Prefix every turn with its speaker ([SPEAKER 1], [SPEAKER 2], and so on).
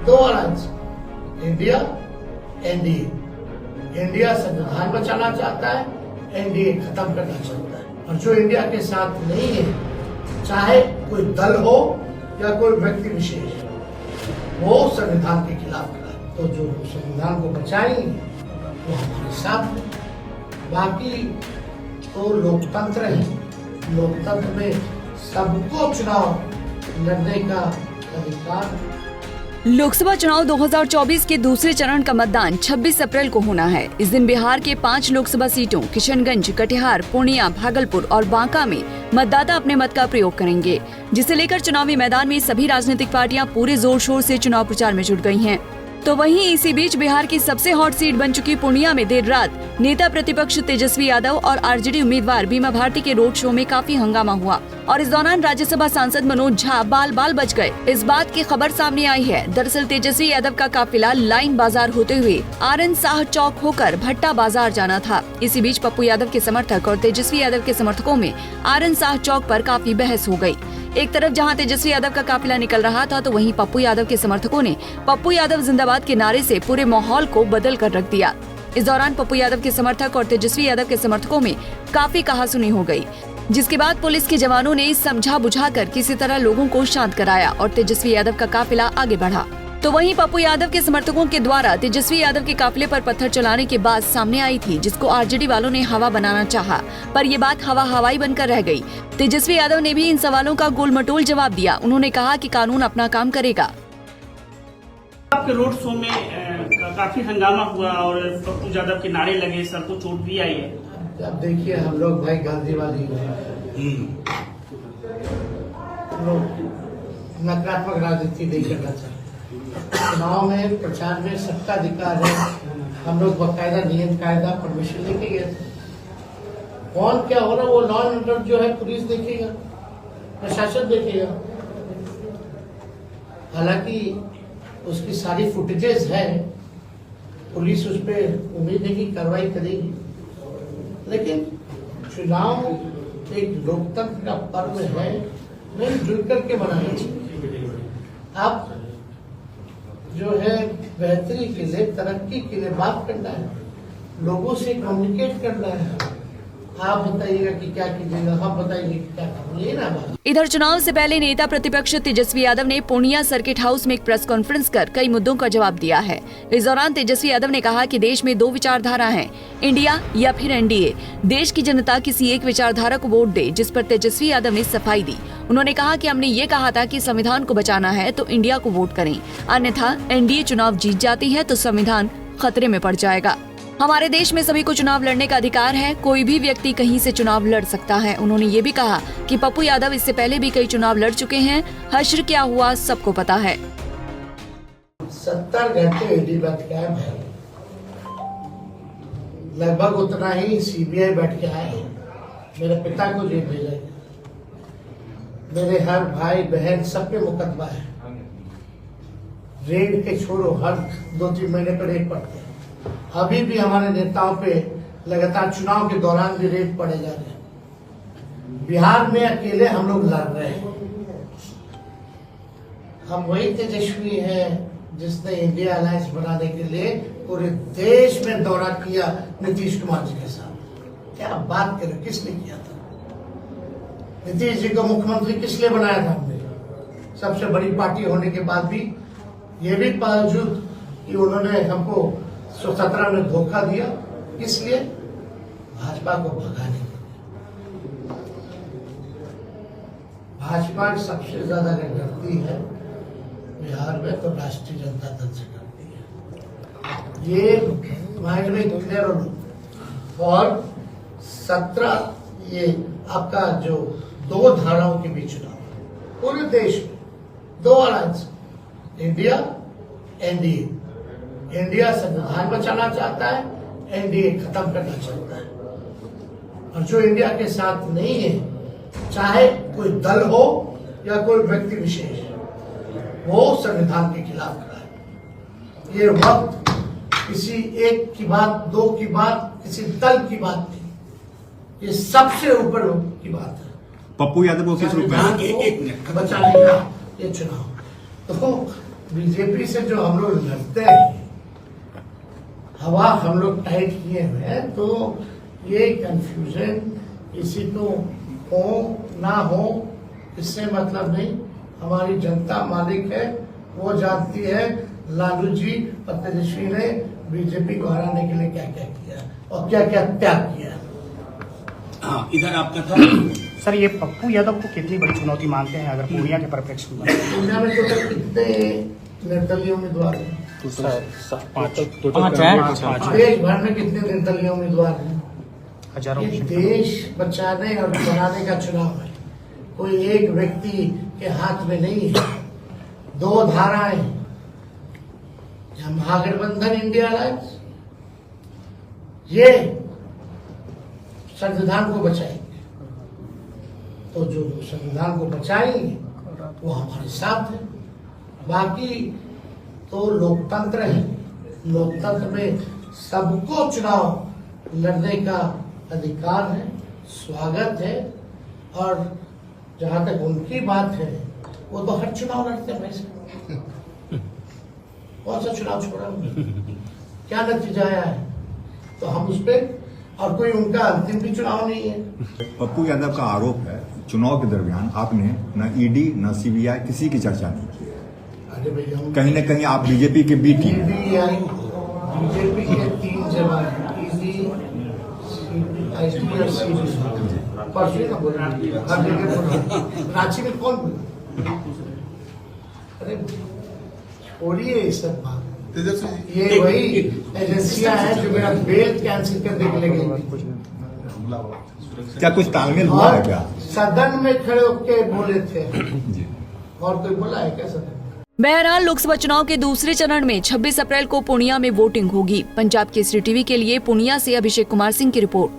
[SPEAKER 1] दो alliance, India, NDA. India संविधान बचाना चाहता है, एनडीए खत्म करना चाहता है। और जो इंडिया के साथ नहीं है, चाहे कोई दल हो या कोई व्यक्ति विशेष, वो संविधान के खिलाफ खड़ा है। तो जो संविधान को बचाएंगे वो हमारे साथ है। बाकी तो लोकतंत्र है, लोकतंत्र में सबको चुनाव लड़ने का अधिकार है।
[SPEAKER 2] लोकसभा चुनाव 2024 के दूसरे चरण का मतदान 26 अप्रैल को होना है। इस दिन बिहार के 5 लोकसभा सीटों किशनगंज, कटिहार, पूर्णिया, भागलपुर और बांका में मतदाता अपने मत का प्रयोग करेंगे, जिसे लेकर चुनावी मैदान में सभी राजनीतिक पार्टियां पूरे जोर शोर से चुनाव प्रचार में जुट गई हैं। तो वहीं इसी बीच बिहार की सबसे हॉट सीट बन चुकी पूर्णिया में देर रात नेता प्रतिपक्ष तेजस्वी यादव और आरजेडी उम्मीदवार बीमा भारती के रोड शो में काफी हंगामा हुआ और इस दौरान राज्यसभा सांसद मनोज झा बाल बाल बच गए। इस बात की खबर सामने आई है। दरअसल तेजस्वी यादव का काफिला लाइन बाजार होते हुए आर.एन. शाह चौक होकर भट्टा बाजार जाना था। इसी बीच पप्पू यादव के समर्थक और तेजस्वी यादव के समर्थकों में आर.एन. शाह चौक पर काफी बहस हो गयी। एक तरफ जहां तेजस्वी यादव का काफिला निकल रहा था, तो वहीं पप्पू यादव के समर्थकों ने पप्पू यादव जिंदाबाद के नारे से पूरे माहौल को बदल कर रख दिया। इस दौरान पप्पू यादव के समर्थक और तेजस्वी यादव के समर्थकों में काफी कहासुनी हो गई, जिसके बाद पुलिस के जवानों ने समझा बुझाकर किसी तरह लोगों को शांत कराया और तेजस्वी यादव का काफिला आगे बढ़ा। तो वहीं पप्पू यादव के समर्थकों के द्वारा तेजस्वी यादव के काफिले पर पत्थर चलाने की बात सामने आई थी, जिसको आरजेडी वालों ने हवा बनाना चाहा, पर ये बात हवाई बनकर रह गई। तेजस्वी यादव ने भी इन सवालों का गोलमटोल जवाब दिया। उन्होंने कहा कि कानून अपना काम करेगा।
[SPEAKER 3] आपके रोड शो में काफी हंगामा हुआ और पप्पू यादव के नारे लगे, सर को चोट भी आई है।
[SPEAKER 1] अब देखिए, हम लोग भाई गांधीवादी नकारात्मक राजनीति नहीं करना चाहते। चुनाव में प्रचार में सबका अधिकार है। हम लोग बाकायदा नियम कायदा परमिशन लेके गए थे। कौन क्या हो रहा है वो लॉ एंड ऑर्डर जो है पुलिस देखेगा, प्रशासन देखेगा। हालांकि उसकी सारी फुटेजेस है, पुलिस उस पर उम्मीद है कि कार्रवाई करेगी। लेकिन चुनाव एक लोकतंत्र का पर्व है, मिलजुल करके मनाना चाहिए। आप जो है बेहतरी के लिए, तरक्की के लिए बात करना है, लोगों से कम्युनिकेट करना है। आप बताइएगा कि क्या कीजिएगा, हम बताएंगे कि क्या करेंगे, ये ना बात।
[SPEAKER 2] इधर चुनाव से पहले नेता प्रतिपक्ष तेजस्वी यादव ने पूर्णिया सर्किट हाउस में एक प्रेस कॉन्फ्रेंस कर कई मुद्दों का जवाब दिया है। इस दौरान तेजस्वी यादव ने कहा कि देश में 2 विचारधारा हैं, इंडिया या फिर एनडीए। देश की जनता किसी एक विचारधारा को वोट दे, जिस पर तेजस्वी यादव ने सफाई दी। उन्होंने कहा कि हमने ये कहा था कि संविधान को बचाना है तो इंडिया को वोट करें, अन्यथा एनडीए चुनाव जीत जाती है तो संविधान खतरे में पड़ जाएगा। हमारे देश में सभी को चुनाव लड़ने का अधिकार है, कोई भी व्यक्ति कहीं से चुनाव लड़ सकता है। उन्होंने ये भी कहा कि पप्पू यादव इससे पहले भी कई चुनाव लड़ चुके हैं, हश्र क्या हुआ सबको पता है।
[SPEAKER 1] 70 घंटे ईडी बैठ के आए, लगभग उतना ही सीबीआई बैठ के आए। मेरे पिता को जेल भेजा, मेरे हर भाई बहन सब पे मुकदमा है। रेड के छोड़ो, हर 2-3 महीने पर रेड पड़ते हैं। अभी भी हमारे नेताओं पे लगातार चुनाव के दौरान भी रेड पड़े जा रहे हैं। बिहार में अकेले हम लोग लड़ रहे हैं। हम वही तेजस्वी हैं जिसने इंडिया अलायंस बनाने के लिए पूरे देश में दौरा किया नीतीश कुमार जी के साथ। क्या बात करें, किसने किया था? नीतीश जी को मुख्यमंत्री किस लिए बनाया था हमने? सबसे बड़ी पार्टी होने के बाद भी, ये भी बावजूद कि उन्होंने हमको 17 में धोखा दिया। किस लिए? भाजपा को भगाने के लिए। भाजपा सबसे ज्यादा अगर डरती है बिहार में तो राष्ट्रीय जनता दल से डरती है। ये माइंड में क्लियर हो। और 17 ये आपका जो 2 धाराओं के बीच चुनाव पूरे देश में 2 अलायंस, इंडिया, एनडीए। इंडिया संविधान बचाना चाहता है, एनडीए खत्म करना चाहता है। और जो इंडिया के साथ नहीं है, चाहे कोई दल हो या कोई व्यक्ति विशेष, वो संविधान के खिलाफ खड़ा है। ये वक्त किसी एक की बात, 2 की बात, किसी दल की बात नहीं, ये सबसे ऊपर की बात है।
[SPEAKER 4] पप्पू यादव को किस रूप में
[SPEAKER 1] बचाने का ये चुनाव। तो बीजेपी से जो हम लोग लड़ते हैं, हवा हम लोग टाइट किए हुए हैं, तो ये कंफ्यूजन किसी को हो ना हो इससे मतलब नहीं। हमारी जनता मालिक है, वो जानती है लालू जी और तेजस्वी ने बीजेपी को हराने के लिए क्या क्या किया और क्या क्या त्याग किया।
[SPEAKER 4] हाँ, इधर आपका था
[SPEAKER 5] सर, ये पप्पू यादव को कितनी बड़ी चुनौती मानते हैं अगर पूर्णिया के परिप्रेक्ष्य में?
[SPEAKER 1] दुनिया में तो कितने निर्दलीय उम्मीदवार हैं?
[SPEAKER 5] पाँच
[SPEAKER 1] देश भर में कितने निर्दलीय उम्मीदवार हैं?
[SPEAKER 5] हजारों
[SPEAKER 1] ये देश बचाने और बनाने का चुनाव है, कोई एक व्यक्ति के हाथ में नहीं है। दो धाराएं, या महागठबंधन इंडिया अलायंस, ये संविधान को बचाएंगे, तो जो संविधान को बचाएंगे वो हमारे साथ है। बाकी तो लोकतंत्र है, लोकतंत्र में सबको चुनाव लड़ने का अधिकार है, स्वागत है। और जहां तक उनकी बात है, वो तो हर चुनाव लड़ते हैं वैसे। कौन सा चुनाव छोड़ा, क्या नतीजा आया है, तो हम उस पर, और कोई उनका अंतिम भी चुनाव नहीं है।
[SPEAKER 6] पप्पू यादव का आरोप है चुनाव के दरमियान आपने न ईडी न सीबीआई किसी की चर्चा नहीं की।
[SPEAKER 1] अरे भैया,
[SPEAKER 6] कहीं न कहीं आप बीजेपी के बी टीम
[SPEAKER 1] सीबीआई बीजेपी के 3 जवान, ईडी, आईटी और सीबीआई, परसों ना बोला, हर जगह बोला, रांची में कौन बोला? अरे छोड़िए ये सब बात, ये वही एजेंसियां हैं जो मेरा बेल कैंसिल करने के लिए गई।
[SPEAKER 6] क्या कुछ तालमेल हुआ है क्या?
[SPEAKER 1] सदन में खड़े होकर बोले थे, और कोई बोला है क्या सदन?
[SPEAKER 2] बहरहाल लोकसभा चुनाव के दूसरे चरण में 26 अप्रैल को पूर्णिया में वोटिंग होगी। पंजाब केसरी टीवी के लिए पूर्णिया से अभिषेक कुमार सिंह की रिपोर्ट।